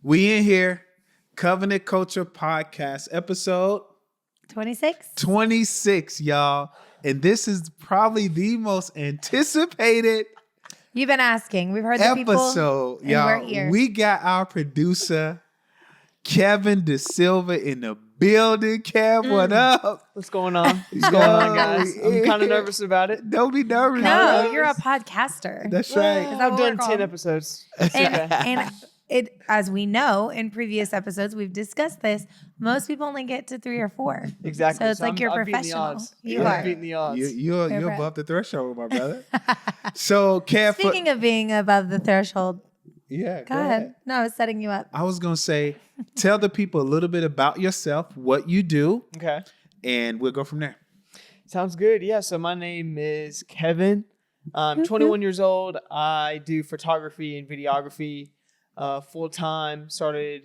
We in here, Covenant Culture Podcast, episode 26, y'all. And this is probably the most anticipated You've been asking. We've heard the episode, people, y'all. and we're here. We got our producer, Kevin De Silva, in the building. Kev, what up? What's going on? What's going on, guys? I'm kind of nervous about it. Don't be nervous. No, you're a podcaster. That's right. Is that I've what done we're 10 called? episodes. And it, as we know in previous episodes, we've discussed this. Most people only get to 3 or 4. Exactly. So it's like you're I'm beating the professional. odds. You I'm are. beating the odds. You're above the threshold, my brother. So, Kev, Speaking of being above the threshold, yeah, go ahead. No, I was setting you up. I was going to say, tell the people a little bit about yourself, what you do, Okay. and we'll go from there. Sounds good. Yeah. So my name is Kevin. I'm 21 years old. I do photography and videography full time. Started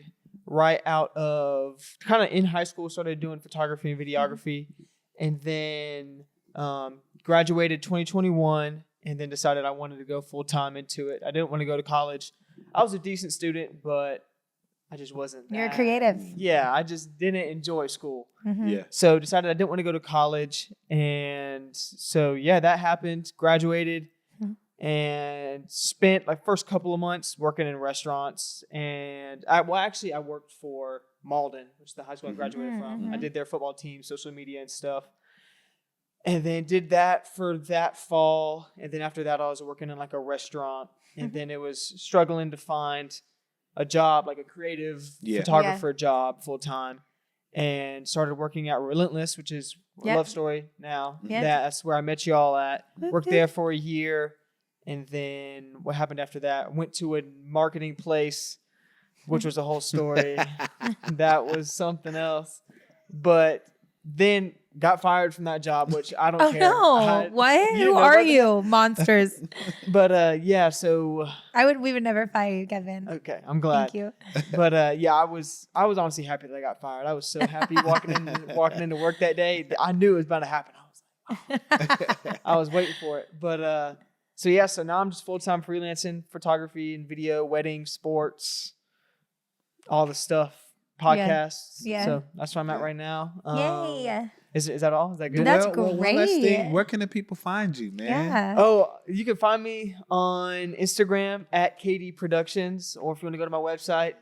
right out of kind of in high school, started doing photography and videography, and then graduated 2021 and then decided I wanted to go full time into it. I didn't want to go to college. I was a decent student, but I just wasn't. You're creative. Yeah, I just didn't enjoy school. Mhm. Yeah. So decided I didn't want to go to college. And so, yeah, that happened. Graduated and spent like first couple of months working in restaurants. And I worked for Malden, which is the high school I graduated from. I did their football team, social media and stuff. And then did that for that fall. And then after that, I was working in like a restaurant. And then it was struggling to find a job, like a creative photographer job full time. And started working at Relentless, which is a love story now. Yeah. That's where I met y'all at. Worked there for a year. And then what happened after that? I went to a marketing place, which was a whole story. That was something else. But then got fired from that job, which I don't care. No. What? You Who know are about you? Monsters. But yeah, so We would never fire you, Kevin. okay, I'm glad. Thank you. But yeah, I was honestly happy that I got fired. I was so happy walking into work that day. I knew it was about to happen. I was like, oh. I was waiting for it. But so yeah, so now I'm just full-time freelancing, photography and video, weddings, sports, all the stuff, podcasts. Yeah. So that's where I'm at right now. Yay. Is that all? Is that good? That's one last great. thing. Where can the people find you, man? Yeah. Oh, you can find me on Instagram at KD Productions, or if you want to go to my website,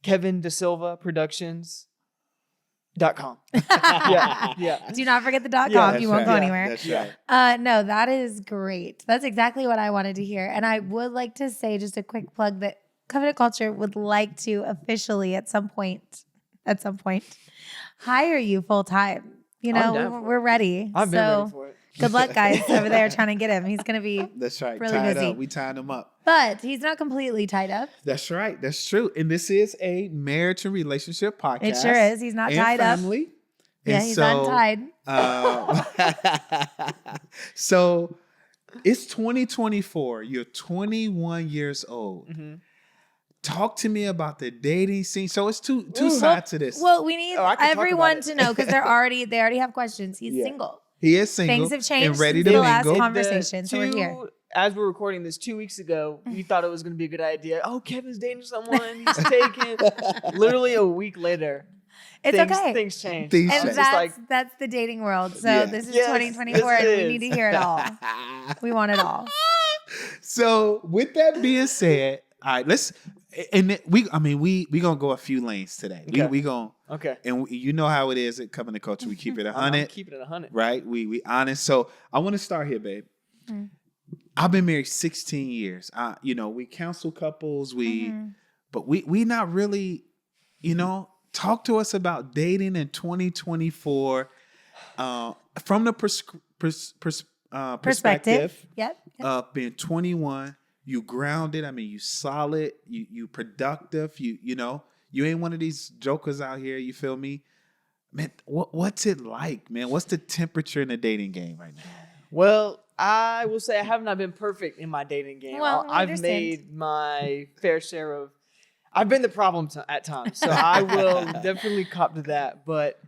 Kevin De Silva Productions.com. yeah. Do not forget the .com. Yeah, you won't go anywhere. That's right. No, that is great. That's exactly what I wanted to hear. And I would like to say just a quick plug that Covenant Culture would like to officially at some point, hire you full time. You I'm down know, for we're ready. I've been ready for it. Good luck, guys, over there trying to get him. He's going to be That's right. really Tied busy. up. We tied him up. But he's not completely tied up. That's right. That's true. And this is a marriage and relationship podcast. It sure is. He's not and tied family. up. Yeah, And he's so, untied. So it's 2024. You're 21 years old. Mm-hmm. Talk to me about the dating scene. So it's two sides to this. Well, we need Oh, I can talk everyone about it. to know because they already have questions. He's Yeah. single. He is single. Things have changed and ready since to the last mingle. conversation, so we're here. As we're recording this 2 weeks ago, we thought it was going to be a good idea. Oh, Kevin's dating someone. He's taken. Literally a week later, It's okay. things change. Things I And was change. just that's the dating world. So Yeah. this is Yes, 2024 yes, and it we is. need to hear it all. We want it all. So with that being said, all right, we gonna go a few lanes today. Okay. We gonna okay. and you know how it is at Covenant Culture. We keep it I'm 100, keeping it 100. right? We honest. So I want to start here, babe. I've been married 16 years. We counsel couples. But we not really, talk to us about dating in 2024 from the perspective Yep. of being 21. You grounded. I mean, you solid. You productive. You ain't one of these jokers out here. You feel me, man? What's it like, man? What's the temperature in the dating game right now? Well, I will say I have not been perfect in my dating game. Well, we I've understand. made my fair share of. I've been the problem at times, so I will definitely cop to that. But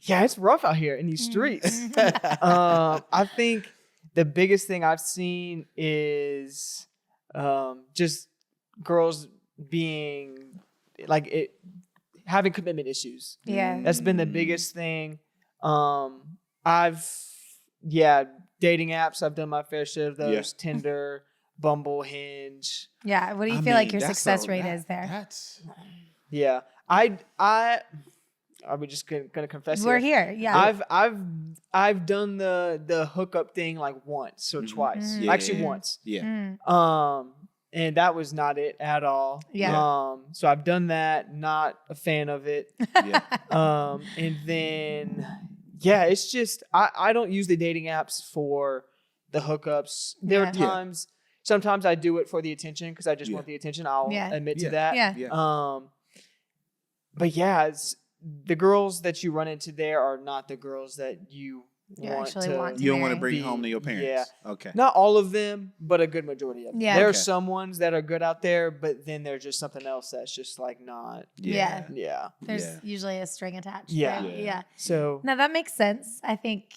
yeah, it's rough out here in these streets. I think the biggest thing I've seen is just girls being having commitment issues. Yeah. That's been the biggest thing. Dating apps, I've done my fair share of those. Yeah. Tinder, Bumble, Hinge. Yeah. What do you I feel like mean, your that's success a- rate that- is there? That's Yeah. Are we just gonna confess We're here? here. Yeah. I've done the hookup thing like once or twice. Mhm. Yeah, Actually yeah. once. yeah. And that was not it at all. Yeah. So I've done that, not a fan of it. Yeah. And then it's just I don't use the dating apps for the hookups. There Yeah. are sometimes I do it for the attention because I just Yeah. want the attention. I'll Yeah. admit Yeah. to that. Yeah. Yeah. But yeah, it's the girls that you run into there are not the girls that you actually want to You don't want to marry. bring be- home to your parents. yeah. Okay. Not all of them, but a good majority of them. Yeah. There are Okay. some ones that are good out there, but then there's just something else that's just like not. Yeah. Yeah. There's Yeah. usually a string attached. Yeah. Right? Yeah. Yeah. So Now that makes sense. I think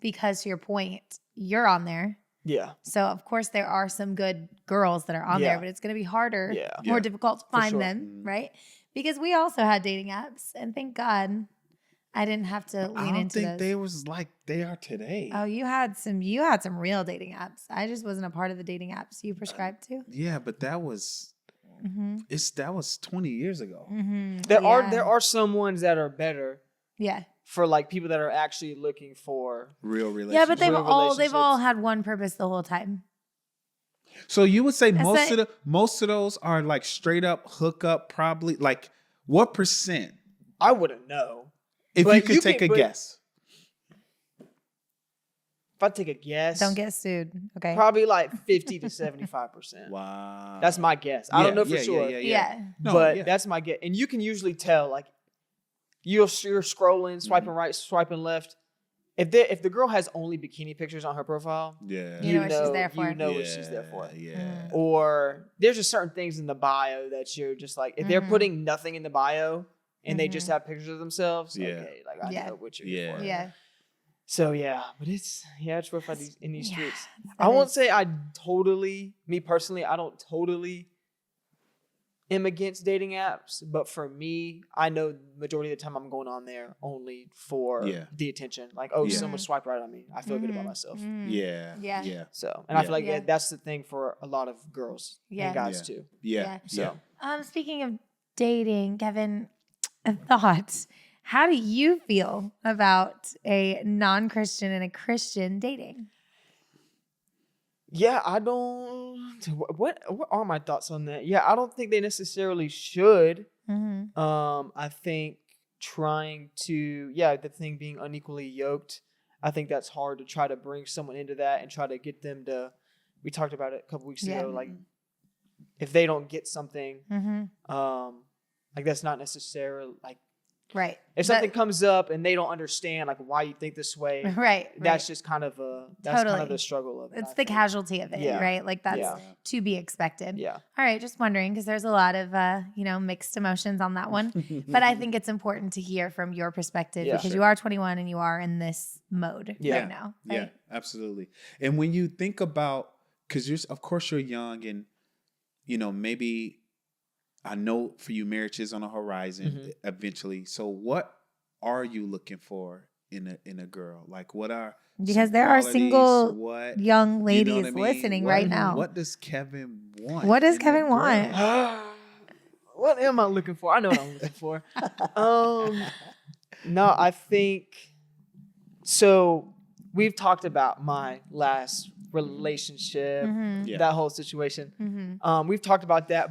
because to your point, you're on there. yeah. So of course there are some good girls that are on Yeah. there, but it's going to be harder, Yeah. more Yeah. difficult to For find sure. them, Mhm. right? Because we also had dating apps, and thank God I didn't have to I lean don't into think those. they was like they are today. Oh, you had some real dating apps. I just wasn't a part of the dating apps you prescribed to. Yeah, but that was Mm-hmm. that was 20 years ago. Mm-hmm. There are some ones that are better Yeah. for like people that are actually looking for. Real relationship. Yeah, but they've Real all relationships. had one purpose the whole time. So you would say That's most of those are like straight up hookup, probably. Like what percent? I wouldn't know. If But you could you take can- a but- guess. If I take a guess, Don't get sued. Okay. probably like 50 to 75%. Wow. That's my guess. I don't know for sure. Yeah. No, but yeah. that's my guess. And you can usually tell, like, you're scrolling, swiping right, swiping left. If the girl has only bikini pictures on her profile, Yeah. You know what she's there for. You know what she's there for. Yeah. Or there's just certain things in the bio that you're just like, if they're Mhm. putting nothing in the bio and they just Mhm. have pictures of themselves, Yeah. okay, like I Yeah. know what you're here Yeah. for. Yeah. So yeah, but it's rough out in these Yeah, streets. that I won't is- say me personally, I don't totally am against dating apps, but for me, I know the majority of the time I'm going on there only for Yeah. the attention. Like, oh, Yeah. someone swipe right on me. I feel good about Mhm. myself. Mhm. Yeah. Yeah. Yeah. So, and I Yeah. feel like Yeah. that's the thing for a lot of girls Yeah. and guys Yeah. too. Yeah. So, Speaking of dating, Kevin, a thought. How do you feel about a non-Christian and a Christian dating? yeah, I don't. What are my thoughts on that? Yeah, I don't think they necessarily should. Mm-hmm. I think trying to, the thing being unequally yoked, I think that's hard to try to bring someone into that and try to get them to, we talked about it a couple weeks Yeah. ago, like if they don't get something, Mm-hmm. like that's not necessarily, like Right. if something comes up and they don't understand like why you think this way, Right. that's just kind of kind Totally. of the struggle of it. It's I the think. casualty of it, Yeah. right? Like that's Yeah. to be expected. Yeah. All right, just wondering because there's a lot of mixed emotions on that one, but I think it's important to hear from your perspective Yeah. because Sure. you are 21 and you are in this mode Yeah. right now. Yeah, Right? absolutely. And when you think about, because of course you're young, and maybe I know for you marriage is on the horizon eventually. So what are you looking for in a girl? Like what are Because some there are qualities? single What young you know ladies what I mean? listening What- right now. What does Kevin want? What does in a Kevin want? girl? What am I looking for? I know what I'm looking for. No, I think so. We've talked about my last relationship, Mm-hmm. Yeah. that whole situation. Mm-hmm. We've talked about that,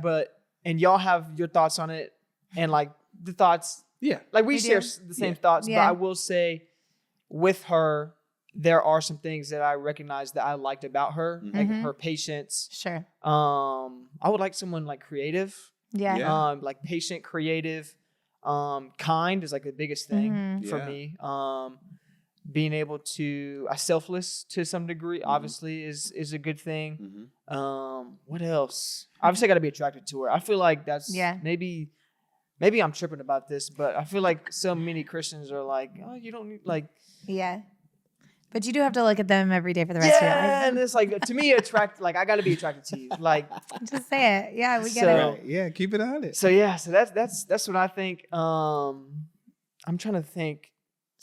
and y'all have your thoughts on it, and like the thoughts, Yeah. like we We share do. the same Yeah. thoughts. Yeah. But I will say, with her, there are some things that I recognized that I liked about her, like Mhm. her patience. Sure. I would like someone like creative. Yeah. Yeah. Like patient, creative, kind is like the biggest thing Mhm. for Yeah. me. Being able to, selfless to some degree, obviously is a good thing. Mhm. What else? Obviously, I got to be attracted to her. I feel like that's Yeah. maybe I'm tripping about this, but I feel like so many Christians are like, oh, you don't need like, Yeah. But you do have to look at them every day for the rest of your Yeah, life. and it's like to me like I got to be attracted to you. Like Just say it. Yeah, we get So- it. Right. Yeah, keep it on it. so yeah, so that's what I think. I'm trying to think.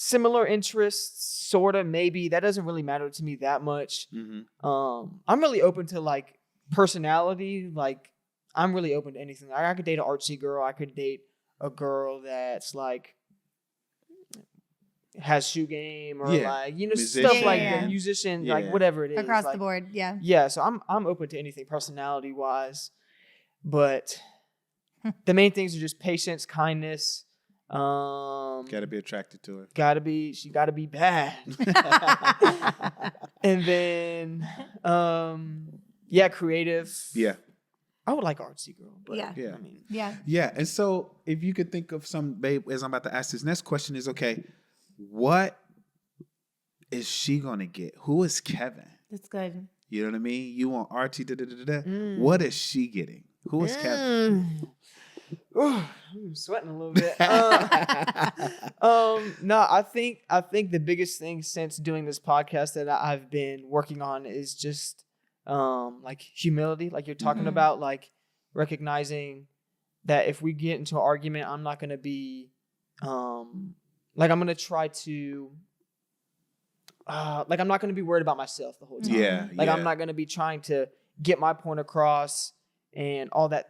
Similar interests, sort of, maybe. That doesn't really matter to me that much. Mm-hmm. I'm really open to like personality. Like I'm really open to anything. I could date an artsy girl. I could date a girl that's like has shoe game or Yeah. like Musician. stuff like Yeah. that. Musician, Yeah. like whatever it is. Across like, the board. Yeah. Yeah, so I'm open to anything personality wise, but the main things are just patience, kindness. Got to be attracted to her. She gotta be bad. And then creative. Yeah. I would like artsy girl, but Yeah. Yeah. I mean, Yeah. Yeah. And so if you could think of some, babe, as I'm about to ask this next question is, okay, what is she going to get? Who is Kevin? That's good. You know what I mean? You want RT, What is she getting? Who is Kevin? Ooh, I'm sweating a little bit. No, I think the biggest thing since doing this podcast that I've been working on is just like humility, like you're talking about, like recognizing that if we get into an argument, I'm not gonna be like I'm gonna try to like I'm not gonna be worried about myself the whole time. Yeah. Like yeah. I'm not gonna be trying to get my point across and all that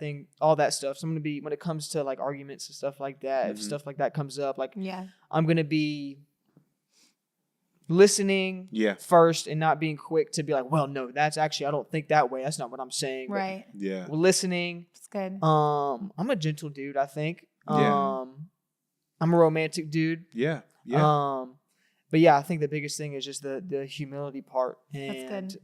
stuff. So I'm gonna be, when it comes to like arguments and stuff like that, if stuff like that comes up, like Yeah. I'm gonna be listening Yeah. first and not being quick to be like, well, no, that's actually, I don't think that way. That's not what I'm saying. But Right. Yeah. listening. It's good. I'm a gentle dude, I think. Yeah. I'm a romantic dude. Yeah. Yeah. But yeah, I think the biggest thing is just the humility part. And That's good.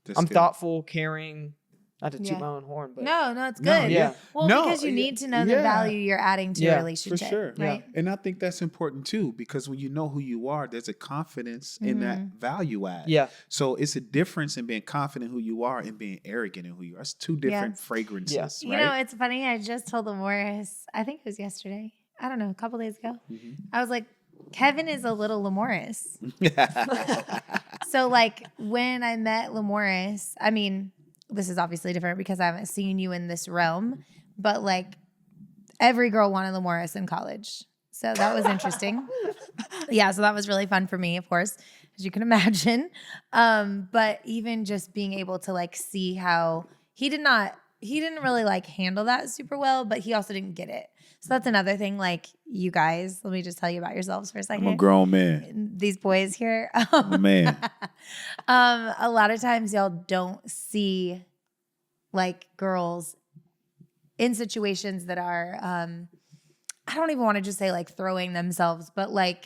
That's I'm good. thoughtful, caring, not to toot Yeah. my own horn, but No, it's good. No, yeah. Well, No, because you yeah, need to know the yeah. value you're adding to Yeah, a for relationship. sure. Right. And I think that's important too, because when you know who you are, there's a confidence in that value add. Yeah. So it's a difference in being confident in who you are and being arrogant in who you are. It's two different Yeah. fragrances, You right? know, it's funny. I just told Lamoris, I think it was yesterday. I don't know, a couple days ago. I was like, Kevin is a little Lamoris. So like when I met Lamoris, I mean, this is obviously different because I haven't seen you in this realm, but like every girl wanted Lamoris in college. So that was interesting. Yeah, so that was really fun for me, of course, as you can imagine. But even just being able to like see how he didn't really like handle that super well, but he also didn't get it. So that's another thing. Like you guys, let me just tell you about yourselves for a second. I'm a grown man. These boys here. I'm a man. A lot of times y'all don't see like girls in situations that are, I don't even want to just say like throwing themselves, but like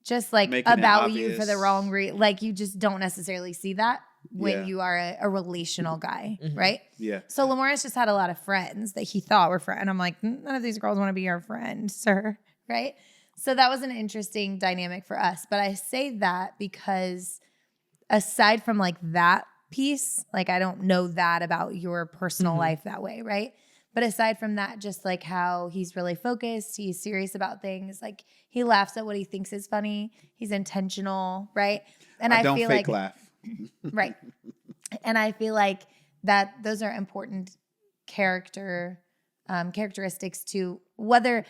just like Making it about you for the obvious. wrong reason. Like you just don't necessarily see that when Yeah. you are a relational guy, right? Yeah. So Lamoris just had a lot of friends that he thought were friends. And I'm like, none of these girls want to be your friend, sir. Right? So that was an interesting dynamic for us. But I say that because aside from like that piece, like I don't know that about your personal life that way, right? But aside from that, just like how he's really focused, he's serious about things. Like he laughs at what he thinks is funny. He's intentional, right? And I don't feel fake like laugh. right. And I feel like that those are important characteristics to whether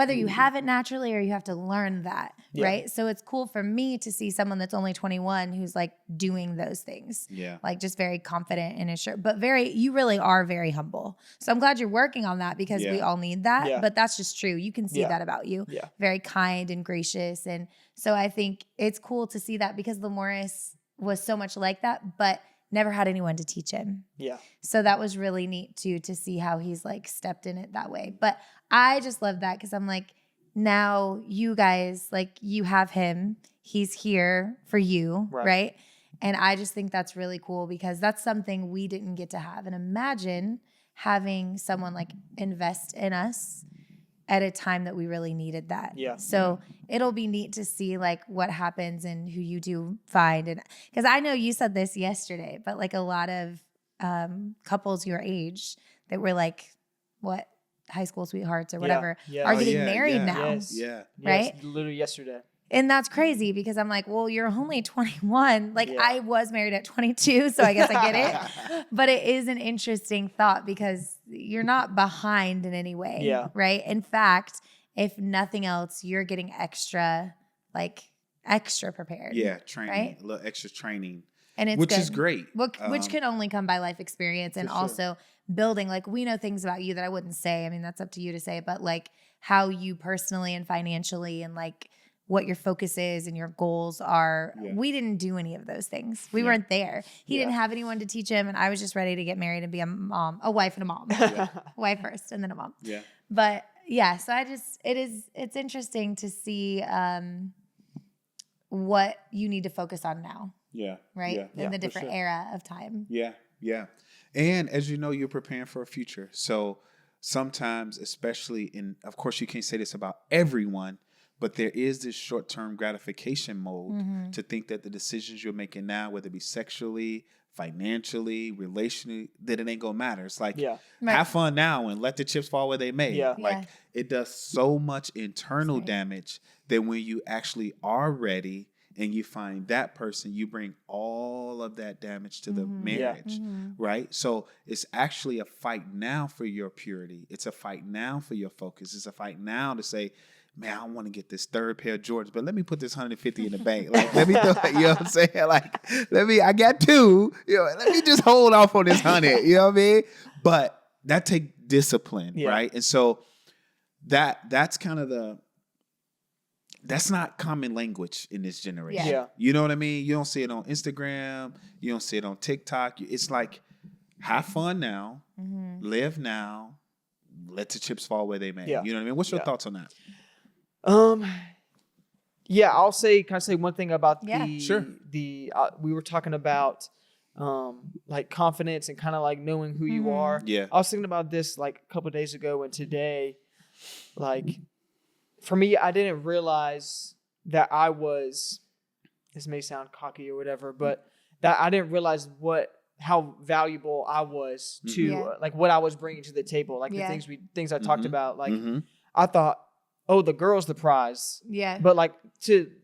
you have it naturally or you have to learn that, right? So it's cool for me to see someone that's only 21 who's like doing those things. Yeah. Like just very confident in his shirt, but you really are very humble. So I'm glad you're working on that because we Yeah. all need that, Yeah. but that's just true. You can see Yeah. that about you. Yeah. Very kind and gracious. And so I think it's cool to see that because Lamoris was so much like that, but never had anyone to teach him. Yeah. So that was really neat too, to see how he's like stepped in it that way. But I just love that because I'm like, now you guys, like you have him, he's here for you, right? And I just think that's really cool because that's something we didn't get to have. And imagine having someone like invest in us at a time that we really needed that. Yeah. So it'll be neat to see like what happens and who you do find. And because I know you said this yesterday, but like a lot of couples your age that were like, what, high school sweethearts or whatever Yeah. are Oh, getting yeah, married yeah. now. Yes. Yeah. Right? Yes, literally yesterday. And that's crazy because I'm like, well, you're only 21. Like Yeah. I was married at 22, so I guess I get it. But it is an interesting thought because you're not behind in any way, Yeah. right? In fact, if nothing else, you're getting extra prepared. Yeah, training, right? a little extra training, And it's which good. is great. Which can only come by life experience and For sure. also building. Like we know things about you that I wouldn't say. I mean, that's up to you to say, but like how you personally and financially and like what your focus is and your goals are. Yeah. We didn't do any of those things. We Yeah. weren't there. He Yeah. didn't have anyone to teach him, and I was just ready to get married and be a mom, a wife and a mom. A wife first and then a mom. Yeah. But yeah, so it's interesting to see what you need to focus on now, Yeah. right? Yeah. In the for different sure. era of time. Yeah, yeah. And as you know, you're preparing for a future. So sometimes, especially of course, you can't say this about everyone, but there is this short-term gratification mode to think that the decisions you're making now, whether it be sexually, financially, relationally, that it ain't gonna matter. It's like, Yeah. Right. have fun now and let the chips fall where they may. Yeah. Like Yeah. it does so much internal That's right. damage that when you actually are ready and you find that person, you bring all of that damage to the marriage, right? So it's actually a fight now for your purity. It's a fight now for your focus. It's a fight now to say, man, I want to get this third pair of Jordans, but let me put this 150 in the bank. Like, let me throw it, you know what I'm saying? Like, I got two, let me just hold off on this 100, you know what I mean? But that takes discipline, right? And so that's kind of that's not common language in this generation. Yeah. You know what I mean? You don't see it on Instagram. You don't see it on TikTok. It's like, have fun now, live now, let the chips fall where they may. Yeah. You know what I mean? What's your thoughts on that? Yeah, can I say one thing about Yeah. Sure. we were talking about like confidence and kind of like knowing who you are. Yeah. I was thinking about this like a couple of days ago and today, like for me, I didn't realize that this may sound cocky or whatever, but that I didn't realize how valuable I was to Yeah. like what I was bringing to the table, like Yeah. the things I talked about. Like Mhm. I thought, oh, the girl's the prize. Yeah. But like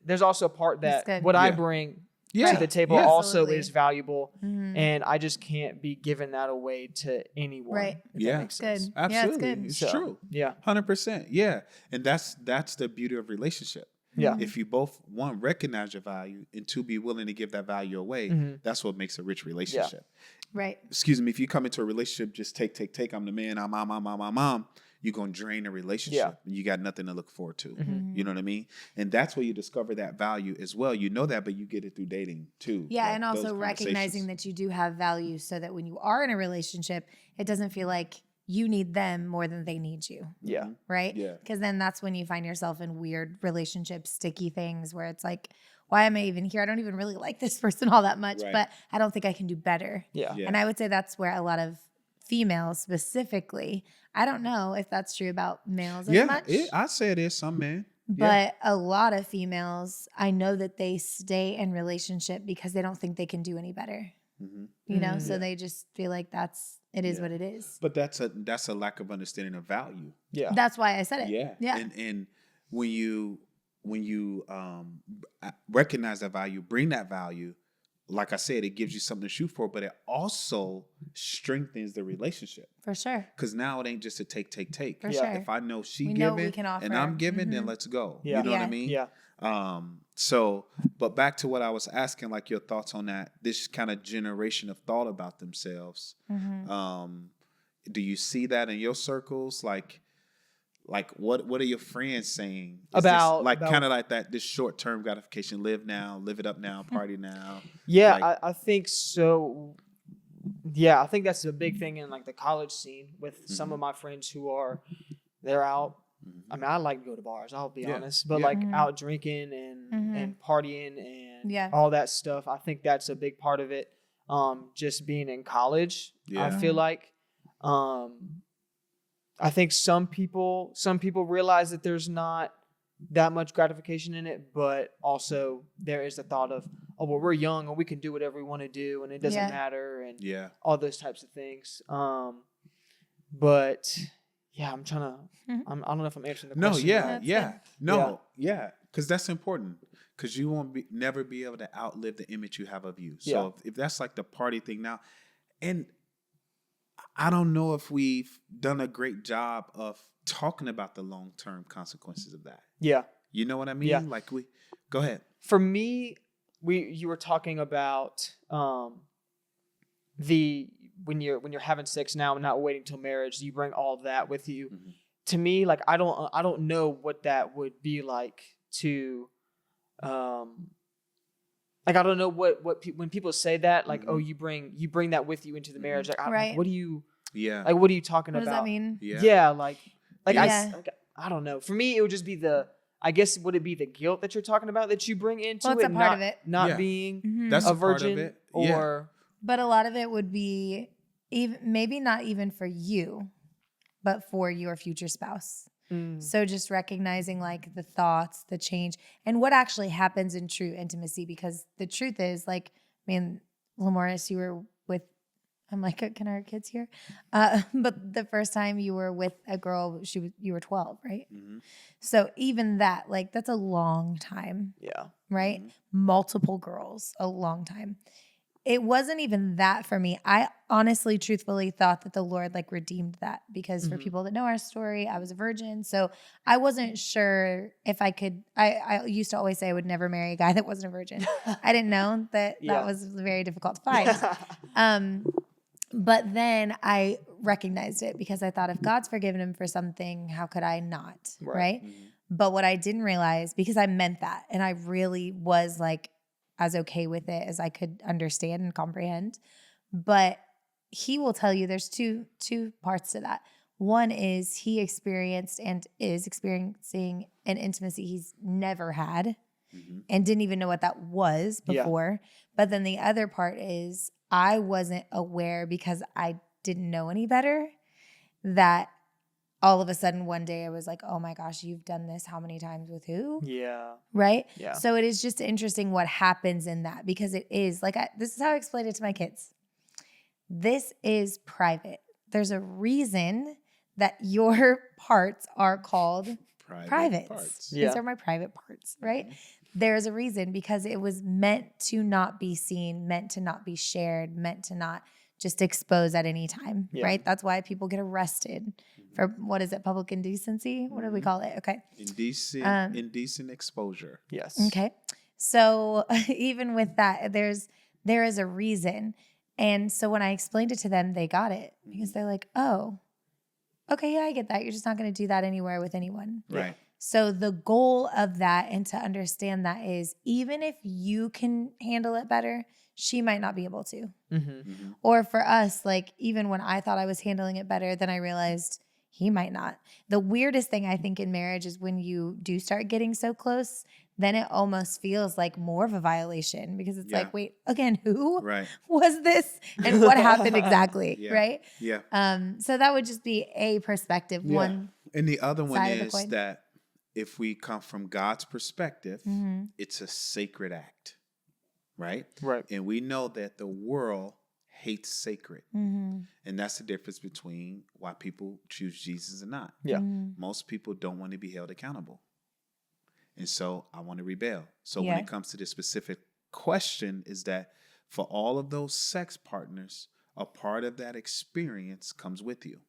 there's also a part That's that good. what I Yeah. bring Yeah. to the table Yeah. also Absolutely. is valuable, Mhm. and I just can't be giving that away to anyone. Right. if that Yeah. makes Good. sense. Yeah, it's Absolutely. good. It's So, true. Yeah, 100%. Yeah. And that's the beauty of relationship. yeah, If you both, one, recognize your value, and two, be willing to give that value away, Mhm. that's what makes a rich relationship. Right. Excuse me, if you come into a relationship, just take, I'm the man, I'm mom, you're going to drain a relationship. And you got nothing to look forward to. Mhm. You know what I mean? And that's where you discover that value as well. You know that, but you get it through dating too. Yeah, Like and those also recognizing conversations. that you do have value so that when you are in a relationship, it doesn't feel like you need them more than they need you, yeah, right? Yeah. Because then that's when you find yourself in weird relationships, sticky things where it's like, why am I even here? I don't even really like this person all that much, Right. but I don't think I can do better. yeah, Yeah. And I would say that's where a lot of females specifically, I don't know if that's true about males as much. I say it is some men. But a lot of females, I know that they stay in relationship because they don't think they can do any better. Mhm. You know, Mm. so they just feel like it is Yeah. what it is. But that's a lack of understanding of value. yeah, That's why I said it. Yeah. Yeah. And when you recognize that value, bring that value, like I said, it gives you something to shoot for, but it also strengthens the relationship. For sure. Because now it ain't just a take. For Yeah. sure. If I know she We know what giving we can offer. and I'm giving, then Mhm. let's go. Yeah. You know what I Yeah. mean? yeah. So, but back to what I was asking, like your thoughts on that, this kind of generation of thought about themselves. Mhm. Do you see that in your circles? Like what are your friends saying? Is About- this like about- kind of like that, this short-term gratification, live now, live it up now, party now. Yeah, Like- I think so. Yeah, I think that's a big thing in like the college scene with some of my friends they're out. I mean, I like to go to bars, I'll be Yeah, honest, but yeah. like Mhm. out drinking and partying and Yeah. all that stuff. I think that's a big part of it. Just being in college, I Yeah. feel like, I think some people realize that there's not that much gratification in it, but also there is the thought of, oh, well, we're young and we can do whatever we want to do and it doesn't Yeah. matter and Yeah. all those types of things. But yeah, I'm trying to. Mhm. I don't know if I'm answering the No, question. yeah, right. That's yeah. good. No, yeah. Because that's important. Because you won't never be able to outlive the image you have of you. So if that's like the party thing now, and I don't know if we've done a great job of talking about the long-term consequences of that. Yeah. You know what I mean? Yeah. Like go ahead. For me, you were talking about when you're having sex now and not waiting till marriage, you bring all that with you. Mm-hmm. To me, like I don't know what that would be like to like I don't know when people say that, like, oh, you bring that with you into the marriage. Like, like, what do you like what are you talking about? What does that mean? Yeah, like yeah. I don't know. For me, it would just be I guess would it be the guilt that you're talking about that you bring into it's it, a part of it. Not being that's a virgin, part of it. or but a lot of it would be even maybe not even for you, but for your future spouse. So just recognizing like the thoughts, the change, and what actually happens in true intimacy. Because the truth is, like, I mean, Lamorris, you were with, I'm like, can our kids hear? But the first time you were with a girl, you were 12, right? Mm-hmm. So even that, like, that's a long time. Yeah. Right? Mm-hmm. Multiple girls, a long time. It wasn't even that for me. I honestly, truthfully thought that the Lord like redeemed that because for people that know our story, I was a virgin. So I wasn't sure if I could, I used to always say I would never marry a guy that wasn't a virgin. I didn't know that was very difficult to find. But then I recognized it because I thought if God's forgiven him for something, how could I not? Right? Mm-hmm. But what I didn't realize, because I meant that and I really was like, as okay with it as I could understand and comprehend. But he will tell you there's two parts to that. One is he experienced and is experiencing an intimacy he's never had and didn't even know what that was before. Yeah. But then the other part is I wasn't aware because I didn't know any better that all of a sudden one day I was like, oh my gosh, you've done this how many times with who? Yeah. Right? Yeah. So it is just interesting what happens in that because it is like, this is how I explain it to my kids. This is private. There's a reason that your parts are called private parts. Yeah. These are my private parts, right? Mm-hmm. There's a reason because it was meant to not be seen, meant to not be shared, meant to not just expose at any time, right? That's why people get arrested for, what is it, public indecency? What do we call it? Okay. Indecent exposure. Yes. Okay. So even with that, there is a reason. And so when I explained it to them, they got it because they're like, oh, okay, yeah, I get that. You're just not going to do that anywhere with anyone. Right. So the goal of that and to understand that is even if you can handle it better, she might not be able to. Or for us, like even when I thought I was handling it better, then I realized he might not. The weirdest thing I think in marriage is when you do start getting so close, then it almost feels like more of a violation because it's like, wait, again, who was this and what happened exactly, right? Yeah. So that would just be a perspective. One, and the other one is that if we come from God's perspective, it's a sacred act, right? Right. And we know that the world hates sacred. And that's the difference between why people choose Jesus and not. Yeah. Most people don't want to be held accountable. And so I want to rebel. So when it comes to this specific question is that for all of those sex partners, a part of that experience comes with you.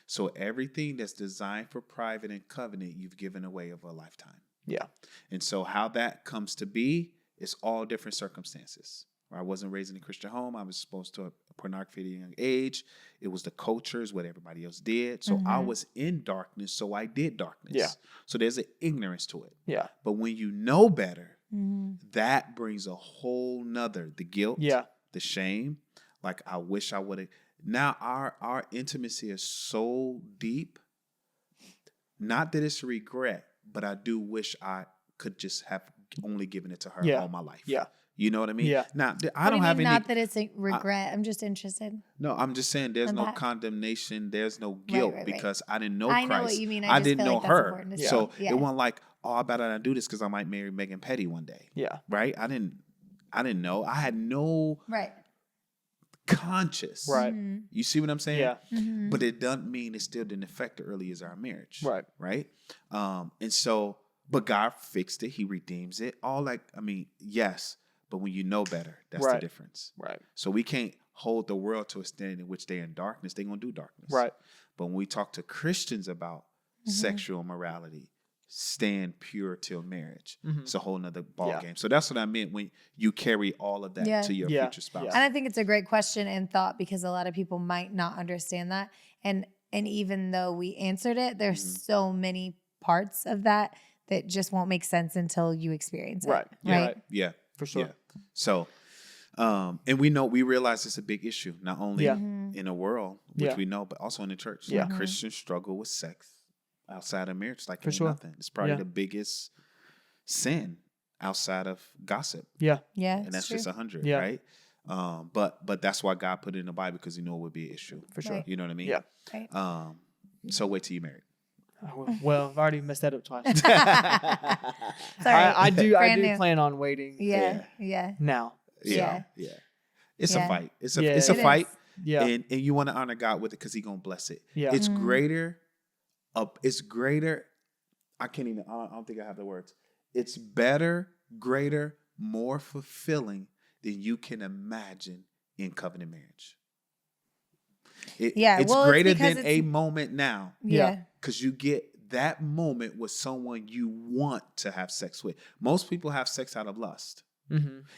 So everything that's designed for private and covenant, you've given away over a lifetime. Yeah. And so how that comes to be is all different circumstances. I wasn't raised in a Christian home. I was exposed to pornography at a young age. It was the cultures, what everybody else did. So I was in darkness, so I did darkness. Yeah. So there's an ignorance to it. Yeah. But when you know better, that brings a whole nother, the guilt, the shame. Like I wish I would have. Now our intimacy is so deep. Not that it's a regret, but I do wish I could just have only given it to her all my life. Yeah. You know what I mean? Yeah. Now, I don't have any. Not that it's a regret. I'm just interested. No, I'm just saying there's no condemnation. There's no guilt because I didn't know Christ. I know what you mean. I didn't know her. Yeah. So it wasn't like, oh, I better not do this because I might marry Megan Petty one day. Yeah. Right? I didn't know. I had no conscious. Right. You see what I'm saying? Yeah. But it doesn't mean it still didn't affect the early years of our marriage. Right. Right? And so, But God fixed it. He redeems it. Yes. But when you know better, that's the difference. Right. So we can't hold the world to a standard in which they're in darkness. They're going to do darkness. Right. But when we talk to Christians about sexual morality, stand pure till marriage. It's a whole nother ball game. So that's what I meant when you carry all of that to your future spouse. And I think it's a great question and thought because a lot of people might not understand that. And even though we answered it, there's so many parts of that just won't make sense until you experience it. Right. Yeah. For sure. Yeah. So, and we realize it's a big issue, not only in the world, which we know, but also in the church. Yeah. Christians struggle with sex outside of marriage, like For sure. nothing. It's probably the biggest sin outside of gossip. Yeah. And that's just 100, right? But that's why God put it in the Bible, because it would be an issue. For sure. You know what I mean? Yeah. Right. So wait till you're married. Well, I've already messed that up twice. Sorry. I do Brand plan on waiting. Yeah. Now. Yeah. It's a fight. It's a It fight. Yeah. And you want to honor God with it because He's gonna bless it. Yeah. It's greater. It's greater. I don't think I have the words. It's better, greater, more fulfilling than you can imagine in covenant marriage. It's greater than a moment now. Yeah. Because you get that moment with someone you want to have sex with. Most people have sex out of lust.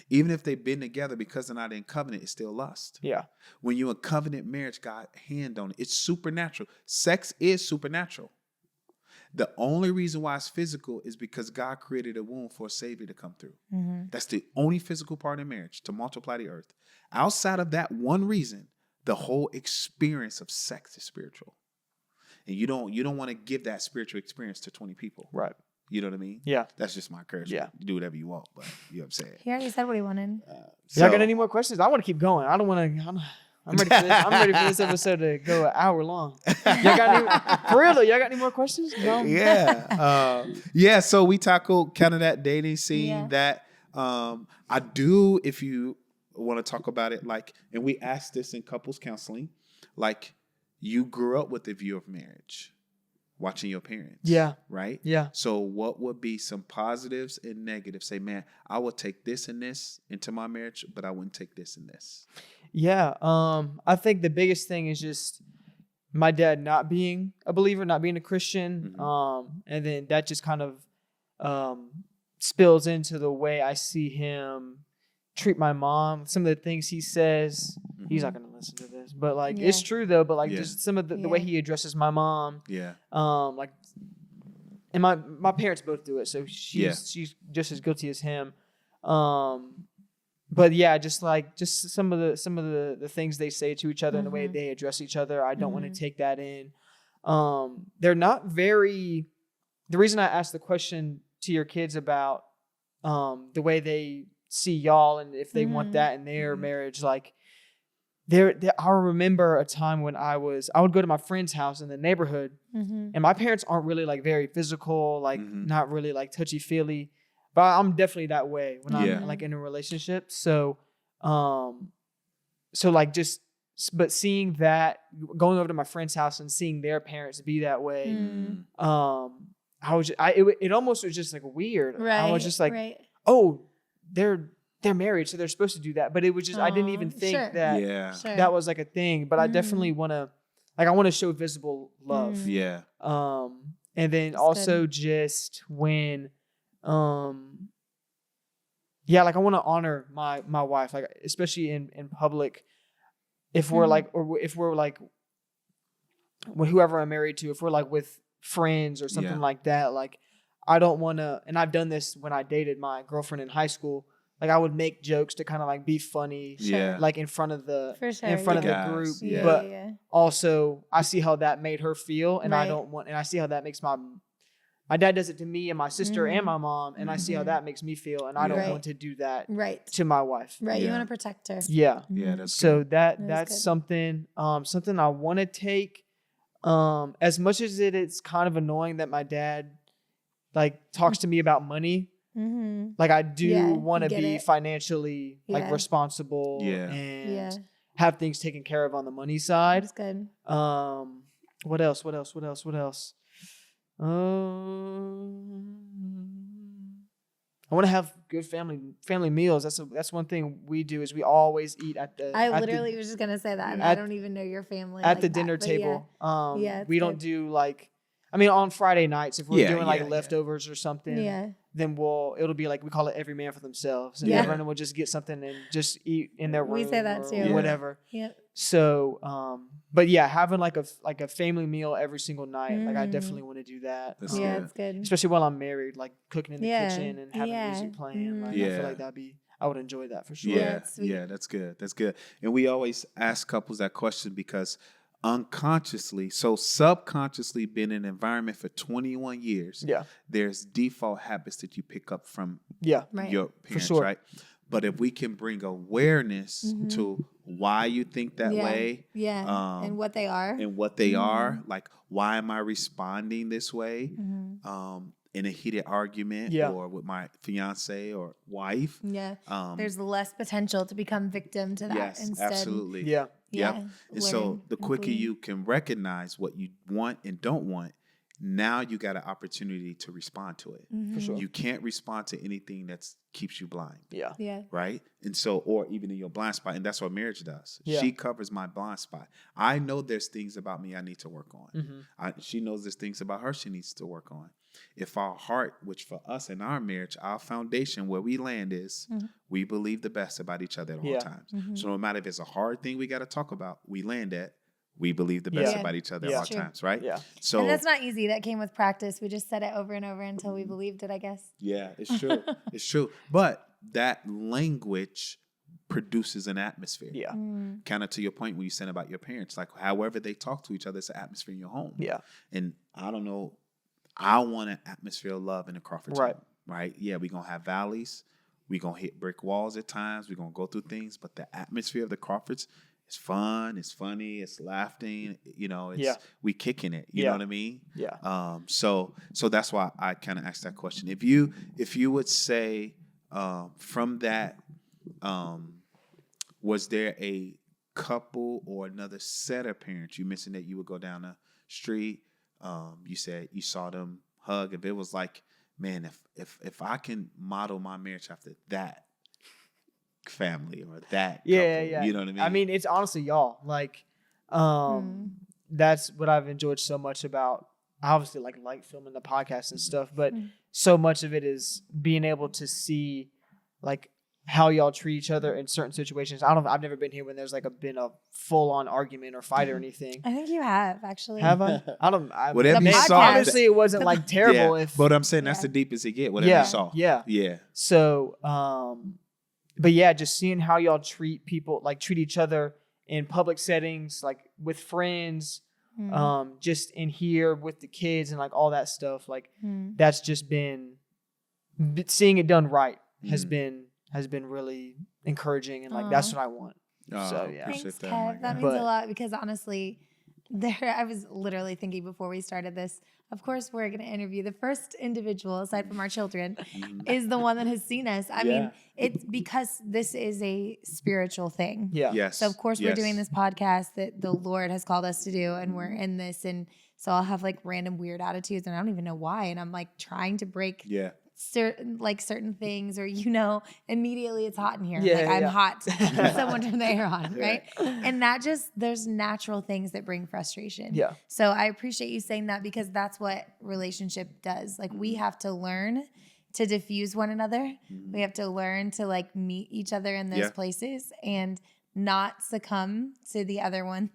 Even if they've been together, because they're not in covenant, it's still lust. Yeah. When you're in covenant marriage, God hand on it. It's supernatural. Sex is supernatural. The only reason why it's physical is because God created a womb for a savior to come through. That's the only physical part of marriage, to multiply the earth. Outside of that one reason, the whole experience of sex is spiritual. And you don't want to give that spiritual experience to 20 people. Right. You know what I mean? Yeah. That's just my encouragement. Yeah. You do whatever you want, but you know what I'm saying? He already said what he wanted. Y'all got any more questions? I want to keep going. I don't want to. I'm ready for this. I'm ready for this episode to go an hour long. Y'all got for real though? Y'all got any more questions? No? Yeah. So we tackled kind of that dating scene that I do, if you want to talk about it, like, and we asked this in couples counseling, like, you grew up with the view of marriage, watching your parents. Yeah. Right? Yeah. So what would be some positives and negatives? Say, man, I would take this and this into my marriage, but I wouldn't take this and this. Yeah. I think the biggest thing is just my dad not being a believer, not being a Christian. And then that just kind of spills into the way I see him treat my mom. Some of the things he says, he's not going to listen to this, but like, it's true though. But like just some of the way he addresses my mom. Yeah. Like, and my parents both do it. So she's just as guilty as him. But yeah, just some of the things they say to each other and the way they address each other, I don't want to take that in. They're not very. The reason I asked the question to your kids about the way they see y'all and if they want that in their marriage, like I remember a time when I would go to my friend's house in the neighborhood, and my parents aren't really like very physical, like not really like touchy feely. But I'm definitely that way when I'm like in a relationship. So, like but seeing that, going over to my friend's house and seeing their parents be that way, it almost was just like weird. Right, I was just like, oh, they're married, so they're supposed to do that. But it was just, I didn't even think that that was like a thing. But I definitely want to, like, I want to show visible love. Yeah. And then that's also good. Just when, like I want to honor my wife, like especially in public, if we're like, or if we're like, whoever I'm married to, if we're like with friends or something like that, like I don't want to, and I've done this when I dated my girlfriend in high school, like I would make jokes to kind of like be funny, like in front of the the group, but also I see how that made her feel, and I don't want, and I see how that makes my dad does it to me and my sister and my mom, and I see how that makes me feel, and I don't want to do that to my wife. Right, you want to protect her. Yeah, that's so good. That's something I want to take. As much as it's kind of annoying that my dad like talks to me about money, like I do want to be financially like responsible and have things taken care of on the money side. That's good. What else? I want to have good family meals. That's one thing we do is we always eat at the. I literally was just gonna say that, and I don't even know your family at like the that, dinner but table. Yeah, we don't do like. I mean, on Friday nights, if we're doing like leftovers or something, then it'll be like we call it every man for themselves, and everyone will just get something and just eat in their room. We say that too. Or whatever. Yep. So, but yeah, having like a family meal every single night, like I definitely want to do that. That's it's good. Especially while I'm married, like cooking in the kitchen and having music playing. Like, I feel like I would enjoy that for sure. Yeah, that's good. That's good. And we always ask couples that question because unconsciously, so subconsciously been in an environment for 21 years, there's default habits that you pick up from your parents, right? But if we can bring awareness to why you think that way, and what they are, like why am I responding this way in a heated argument or with my fiance or wife, there's less potential to become victim to that instead. Absolutely. Yeah. And so the quicker you can recognize what you want and don't want, now you got an opportunity to respond to it. For sure. You can't respond to anything that keeps you blind. Yeah. Right? And so, or even in your blind spot. And that's what marriage does. Yeah. She covers my blind spot. I know there's things about me I need to work on. She knows there's things about her she needs to work on. If our heart, which for us in our marriage, our foundation where we land is, we believe the best about each other at all times. So no matter if it's a hard thing we got to talk about, we land at, we believe the best about each other at all times, right? So, and that's not easy. That came with practice. We just said it over and over until we believed it, I guess. Yeah, it's true. It's true. But that language produces an atmosphere. Kind of to your point when you said about your parents, like however they talk to each other, it's an atmosphere in your home. And I don't know, I want an atmosphere of love in the Crawfords home, right? Yeah, we're going to have valleys. We're going to hit brick walls at times. We're going to go through things. But the atmosphere of the Crawfords is fun. It's funny. It's laughing. You know, we kicking it. You know what I mean? So that's why I kind of asked that question. If you would say from that, was there a couple or another set of parents? You mentioned that you would go down the street. You said you saw them hug. If it was like, man, if I can model my marriage after that family or that couple, you know what I mean? I mean, it's honestly y'all. Like, that's what I've enjoyed so much about. I obviously like filming the podcast and stuff, but so much of it is being able to see like how y'all treat each other in certain situations. I've never been here when there's been a full on argument or fight or anything. I think you have actually. Have I? Whatever you saw. Obviously, it wasn't terrible. But I'm saying that's the deepest it get. Whatever you saw. Yeah. So, but yeah, just seeing how y'all treat people, like treat each other in public settings, like with friends, just in here with the kids and like all that stuff. Like that's just been seeing it done right has been really encouraging, and like that's what I want. So yeah, thanks, Kev. That means a lot because honestly, I was literally thinking before we started this. Of course, we're going to interview the first individual aside from our children is the one that has seen us. I mean, it's because this is a spiritual thing. Yeah. Yes. So of course we're doing this podcast that the Lord has called us to do, and we're in this, and so I'll have like random weird attitudes, and I don't even know why, and I'm like trying to break certain things, or immediately it's hot in here. I'm hot. Someone turn the air on, right? And that there's natural things that bring frustration. Yeah. So I appreciate you saying that because that's what relationship does. Like we have to learn to diffuse one another. We have to learn to like meet each other in those places and not succumb to the other one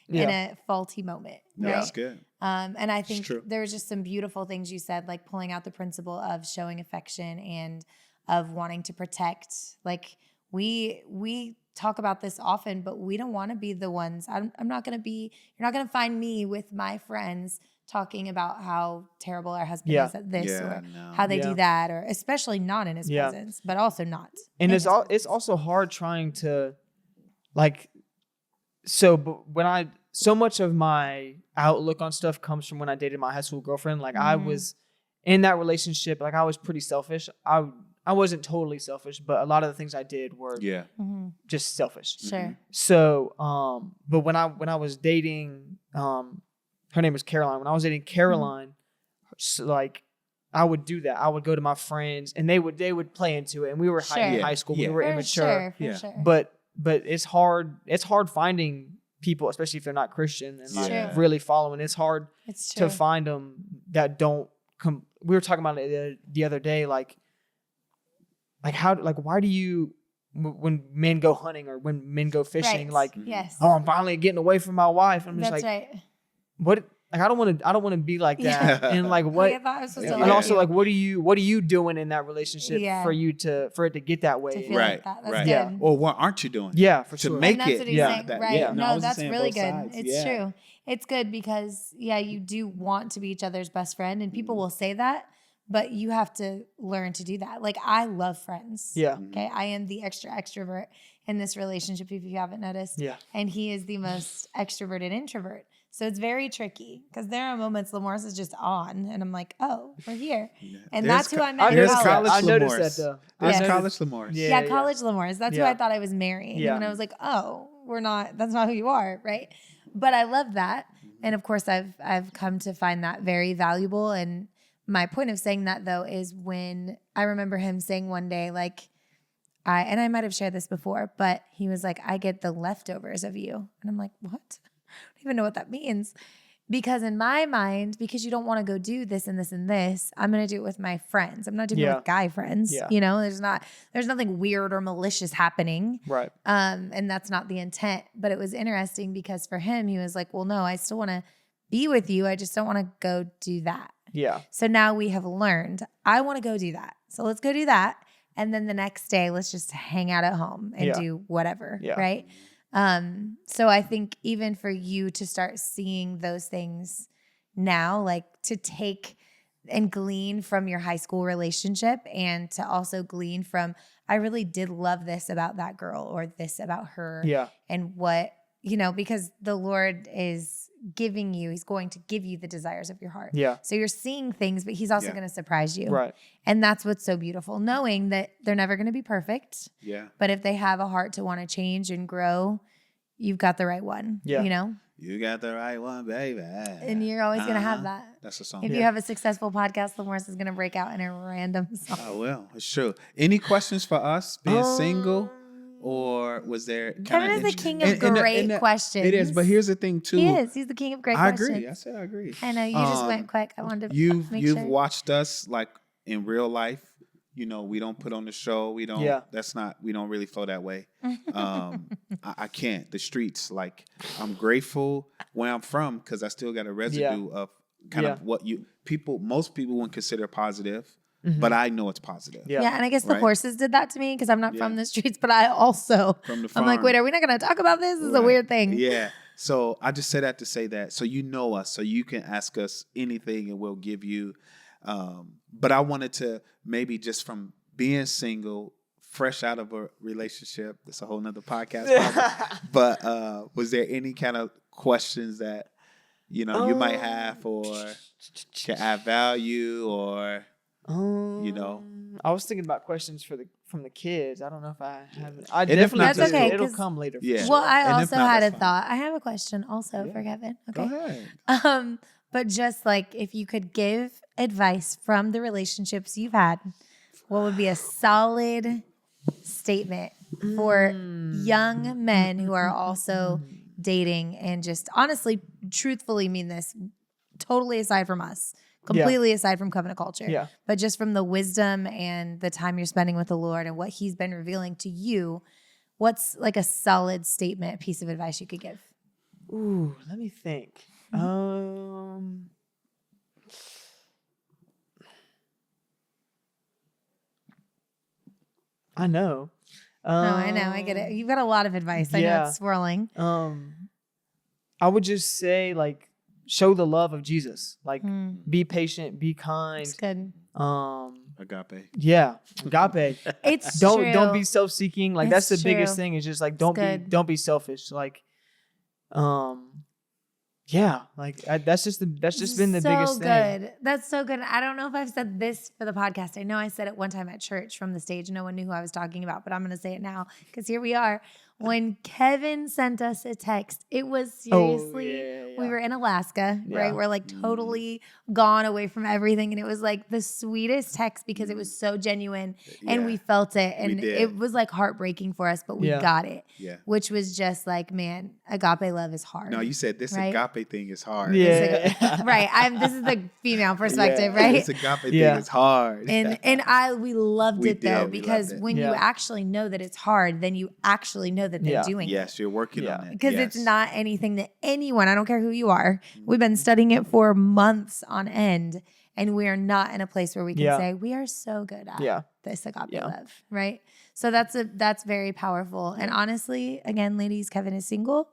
in a faulty moment. Right? That's good. And I think there was just some beautiful things you said, like pulling out the principle of showing affection and of wanting to protect. Like we talk about this often, but we don't want to be the ones. I'm not going to be. You're not going to find me with my friends talking about how terrible our husband is at this or how they do that, or especially not in his presence, but also not. And it's also hard trying to like. So much of my outlook on stuff comes from when I dated my high school girlfriend. Like I was in that relationship, like I was pretty selfish. I wasn't totally selfish, but a lot of the things I did were just selfish. Sure. So, but when I was dating, her name was Caroline. When I was dating Caroline, like I would do that. I would go to my friends, and they would play into it. And we were Sure. in high school. Yeah. We were For immature. sure. But it's hard. It's hard finding people, especially if they're not Christian and like Yeah. really following. It's hard It's true. to find them that don't come. We were talking about it the other day, like why do you, when men go hunting or when men go fishing, Right. like, Yes. oh, I'm finally getting away from my wife. I'm just That's like, right. what? Like, I don't want to be like that. Yeah. And like, what? I thought I was supposed Yeah. to And like also, you. like, what are you doing in that relationship Yeah. for it to get that to way? feel Right, like that. That's right. good. Yeah. Or what aren't you doing? Yeah, for To sure. make And that's it. what he's Yeah. saying. That- Right. yeah. No, I was that's saying really both good. sides. It's Yeah. true. It's good because, you do want to be each other's best friend, and people will say that, but you have to learn to do that. Like, I love friends. Yeah. Okay. I am the extrovert in this relationship, if you haven't noticed. Yeah. And he is the most extroverted introvert. So it's very tricky because there are moments Lamorse is just on, and I'm like, oh, we're here. Yeah. And There's that's who co- I met in there's college. college I noticed Lamorse. that though. There's Yes. college Lamorse. Yeah. Yeah, college Lamorse. That's who Yeah. I thought I was marrying. Yeah. And I was like, oh, that's not who you are, right? But I love that. And of course I've come to find that very valuable. And my point of saying that though is when I remember him saying one day, like, I might have shared this before, but he was like, I get the leftovers of you. And I'm like, what? I don't even know what that means. Because in my mind, because you don't want to go do this and this and this, I'm going to do it with my friends. I'm not doing it with guy friends. Yeah. There's nothing weird or malicious happening. Right. And that's not the intent. But it was interesting because for him, he was like, well, no, I still want to be with you. I just don't want to go do that. Yeah. So now we have learned, I want to go do that. So let's go do that. And then the next day, let's just hang out at home and do whatever. Yeah. Right. So I think even for you to start seeing those things now, like to take and glean from your high school relationship and to also glean from, I really did love this about that girl or this about her. Yeah. And what, because the Lord is giving you, he's going to give you the desires of your heart. Yeah. So you're seeing things, but he's also Yeah. going to surprise you. Right. And that's what's so beautiful, knowing that they're never going to be perfect. Yeah. But if they have a heart to want to change and grow, you've got the right one. Yeah. You got the right one, baby. And you're always going to have that. That's a song. If you have a successful podcast, Lamorse is going to break out in a random song. Oh, well, it's true. Any questions for us being single? Or was there Kevin is the king of great questions. It is, but here's the thing too. He is. He's the king of great I questions. agree. I said I agree. I know. You just went quick. I wanted to make You've sure. watched us like in real life. We don't put on the show. We don't. Yeah. We don't really flow that way. I can't. The streets. Like I'm grateful where I'm from because I still got a residue of kind of what most people wouldn't consider positive. But I know it's positive. Yeah. Yeah, and I guess the Right? horses did that to me because I'm not Yeah. from the streets, but I also, From the I'm like, farm. wait, are we not going to talk about this? This is a Right. weird thing. Yeah. So I just say that to say that. So you know us. So you can ask us anything and we'll give you. But I wanted to maybe just from being single, fresh out of a relationship. That's a whole nother podcast. probably. But was there any kind of questions that, you might have or can add value or, I was thinking about questions from the kids. I don't know if I have. I And if definitely. not, That's okay, It'll 'cause- come later. for Yeah. sure. Well, I And if also not, had a that's fine. thought. I have a question also Yeah. for Kevin. Go Okay. ahead. But just like if you could give advice from the relationships you've had, what would be a solid statement for young men who are also dating and just honestly, truthfully mean this totally aside from us, completely aside from Covenant Culture, Yeah. but just from the wisdom and the time you're spending with the Lord and what he's been revealing to you, what's like a solid statement, piece of advice you could give? Ooh, let me think. I know. I know. I get it. You've got a lot of advice. I know yeah. it's swirling. I would just say show the love of Jesus. Mm. Be patient, be kind. It's good. Agape. Yeah, agape. It's don't true. don't be self-seeking. That's It's the biggest true. thing. Is just good. don't be selfish. That's just been the biggest thing. Good. That's so good. I don't know if I've said this for the podcast. I know I said it one time at church from the stage. No one knew who I was talking about, but I'm going to say it now because here we are. When Kevin sent us a text, it was seriously, we were in Alaska, right? We're like totally gone away from everything. And it was like the sweetest text because it was so genuine and we felt it. And it was like heartbreaking for us, but we got it. Yeah. Which was just like, man, agape love is hard. No, you said this agape thing is hard. Yeah. Right. This is the female perspective, right? This agape thing is hard. And we loved it though, because when you actually know that it's hard, then you actually know that they're doing it. Yes, you're working on it. Because it's not anything that anyone, I don't care who you are, we've been studying it for months on end, and we are not in a place where we can say we are so good at this agape love, right? So that's very powerful. And honestly, again, ladies, Kevin is single.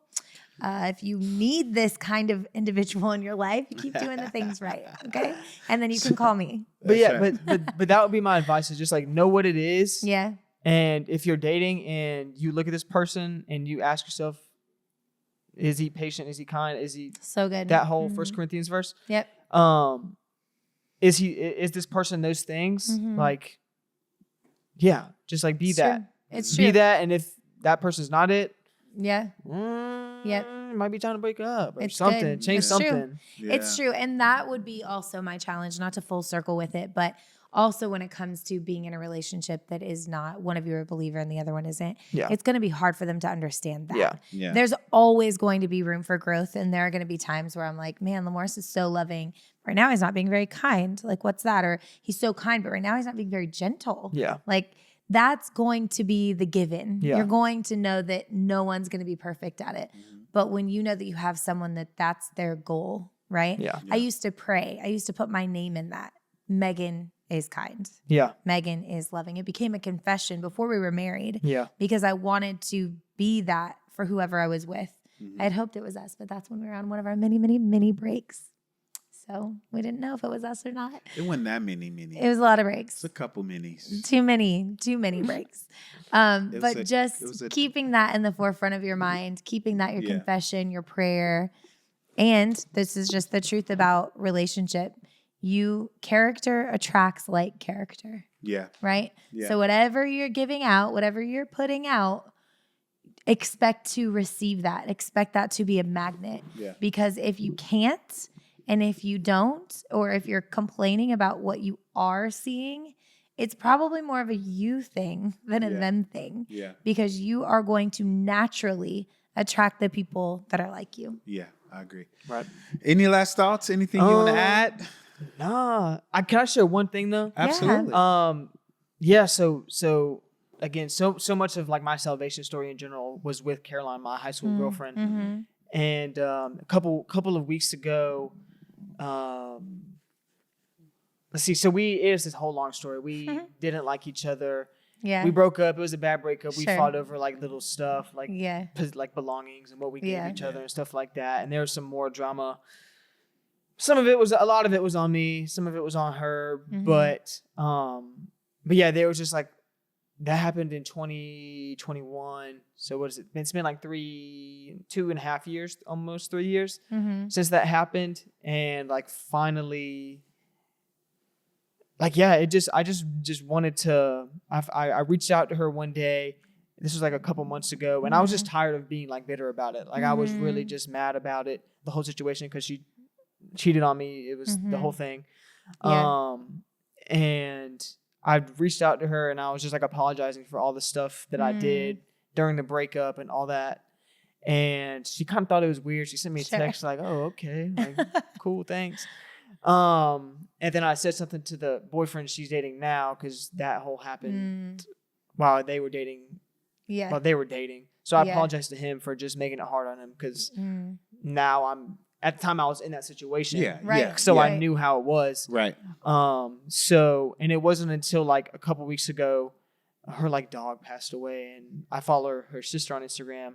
If you need this kind of individual in your life, you keep doing the things right, okay? And then you can call me. But but that would be my advice, is just like know what it is. Yeah. And if you're dating and you look at this person and you ask yourself, is he patient? Is he kind? Is he so good? That whole 1 Corinthians verse. Yep. Is this person those things? Like, just like be It's that. true. It's true. Be that, and if that person's not it, Yep. it might be time to break up or It's something. good. Change It's something. true. It's true. And that would be also my challenge, not to full circle with it, but also when it comes to being in a relationship that is not, one of you are a believer and the other one isn't, it's going to be hard for them to understand that. There's always going to be room for growth. And there are going to be times where I'm like, man, Lamorris is so loving. Right now he's not being very kind. Like, what's that? Or he's so kind, but right now he's not being very gentle. Yeah. Like, that's going to be the given. You're going to know that no one's going to be perfect at it. But when you know that you have someone that's their goal, right? I used to pray. I used to put my name in that. Megan is kind. Megan is loving. It became a confession before we were married. Because I wanted to be that for whoever I was with. I had hoped it was us, but that's when we were on one of our many, many, mini breaks. So we didn't know if it was us or not. It wasn't that many. It was a lot of breaks. It's a couple minis. Too many breaks. But keeping that in the forefront of your mind, keeping that your confession, your prayer. And this is just the truth about relationship. Character attracts like character. Yeah. Right? Yeah. So whatever you're giving out, whatever you're putting out, expect to receive that. Expect that to be a magnet. Yeah. Because if you can't, and if you don't, or if you're complaining about what you are seeing, it's probably more of a you thing than a them thing. Yeah. Because you are going to naturally attract the people that are like you. Yeah, I agree. Right. Any last thoughts? Anything you want to add? Nah. Can I share one thing though? Absolutely. So again, so much of like my salvation story in general was with Caroline, my high school girlfriend. Mm-hmm. And a couple of weeks ago, let's see. So it was this whole long story. We didn't like each other. Yeah. We broke up. It was a bad breakup. We fought over like little stuff, like like belongings and what we gave each other and stuff like that. And there was some more drama. A lot of it was on me. Some of it was on her. Mm-hmm. But yeah, there was just like, that happened in 2021. So what is it? It's been like 2.5 years, almost 3 years since that happened. And like finally, like, I just wanted to, I reached out to her one day. This was like a couple months ago. And I was just tired of being like bitter about it. Like I was really just mad about it, the whole situation, because she cheated on me. It was the whole thing. Yeah. And I reached out to her and I was just like apologizing for all the stuff that I did during the breakup and all that. And she kind of thought it was weird. She sent me a text like, "Oh, okay. Like, cool, thanks." And then I said something to the boyfriend she's dating now, because that whole happened while they were dating. Yeah. While they were dating. So I apologized to him for just making it hard on him, because now at the time I was in that situation. Yeah. Right. Yeah. So I knew how it was. Right. And it wasn't until like a couple weeks ago, her like dog passed away, and I follow her sister on Instagram,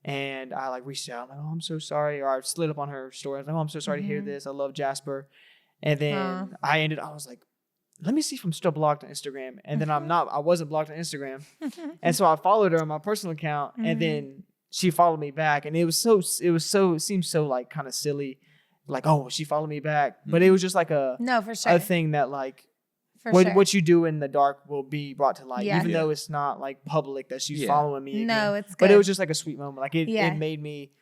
and I like reached out. I'm like, "Oh, I'm so sorry." Or I slid up on her story. I was like, "Oh, I'm so sorry to hear this. I love Jasper." And then I was like, let me see if I'm still blocked on Instagram. And then I wasn't blocked on Instagram. And so I followed her on my personal account, and then she followed me back, and it seemed so like kind of silly, like, oh, she followed me back, but it was just like a thing that like For sure. what you do in the dark will be brought to light, Yeah. even though it's not like public that she's Yeah. following me. No, again. it's But it good. was just like a sweet moment. Like it made me.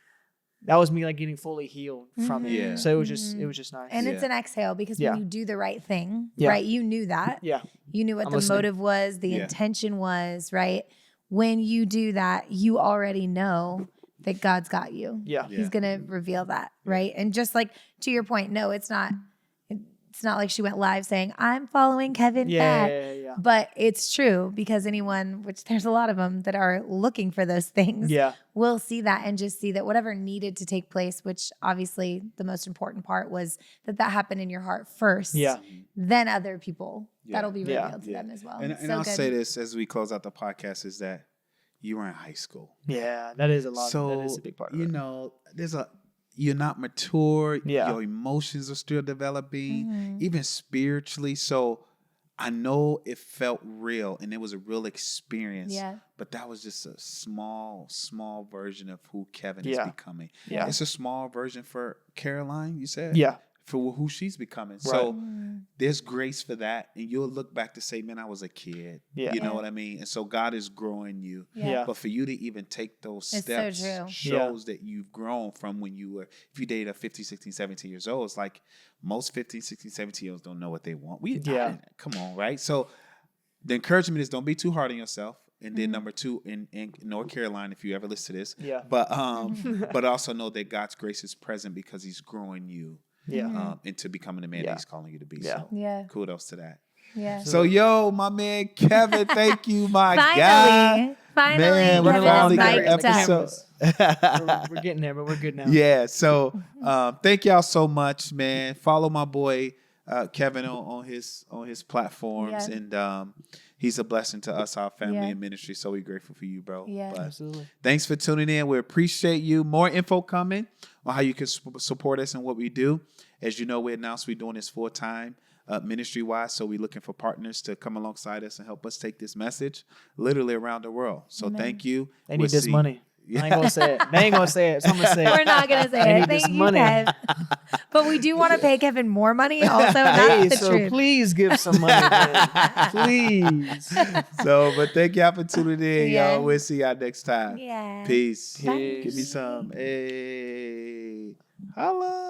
That was me like getting fully healed from it. Yeah. So it was just nice. And it's an exhale because Yeah. when you do the right thing, Yeah. right? You knew that. Yeah. You knew what I'm the listening. motive was, the Yeah. intention was, right? When you do that, you already know that God's got you. Yeah. He's going to reveal that, right? And just like to your point, no, it's not like she went live saying, I'm following Kevin back. Yeah. But it's true because anyone, which there's a lot of them that are looking for those things, Yeah. will see that and just see that whatever needed to take place, which obviously the most important part was that happened in your heart first. Yeah. Then other people, Yeah. that'll be Yeah. revealed to them as well. And So I'll good. say this as we close out the podcast is that you were in high school. Yeah. That is a lot. So, that is a big part of it. You're not mature. Yeah. Your emotions are still developing, Mhm. even spiritually. So I know it felt real and it was a real experience. Yeah. But that was just a small version of who Kevin Yeah. is becoming. Yeah. It's a small version for Caroline, you said? Yeah. For who she's becoming. Right. So Mhm. there's grace for that. And you'll look back to say, man, I was a kid. Yeah. You know Yeah. what I mean? And so God is growing you. Yeah. But for you to even take those It's so steps true. shows that you've grown from when you were, if you dated a 15, 16, 17 years old, it's like most 15, 16, 17-year-olds don't know what they want. Come on, right? So the encouragement is don't be too hard on yourself. And then number two, in North Carolina, if you ever listen to this, Yeah. but also know that God's grace is present because he's growing you Yeah. into becoming the man Yeah. that he's calling you to be. Yeah. So Yeah. kudos to that. Yeah. So, yo, my man Kevin, thank you, my guy. Finally, Man, we Kevin finally is got an mic'd up. episode. We're getting there, but we're good now. Yeah. So, thank y'all so much, man. Follow my boy Kevin on his platforms, Yeah. and he's a blessing to us, our family Yeah. and ministry. So we're grateful for you, bro. Yeah. But Absolutely. thanks for tuning in. We appreciate you. More info coming on how you can support us and what we do. As you know, we announced we're doing this full-time ministry-wise, so we're looking for partners to come alongside us and help us take this message literally around the world. So Amen. thank you. They need this money. I ain't gonna say it. They ain't gonna say it. So I'm gonna say it. We're not gonna They say need it. this Thank you, money. Kev. But we do want to pay Kevin more money. Also, that's Hey, the so truth. please give some money, man. Please. So, but thank y'all for tuning in, Yeah. y'all. We'll see y'all next time. Yeah. Peace. Peace. Give me some. Hey. Holla.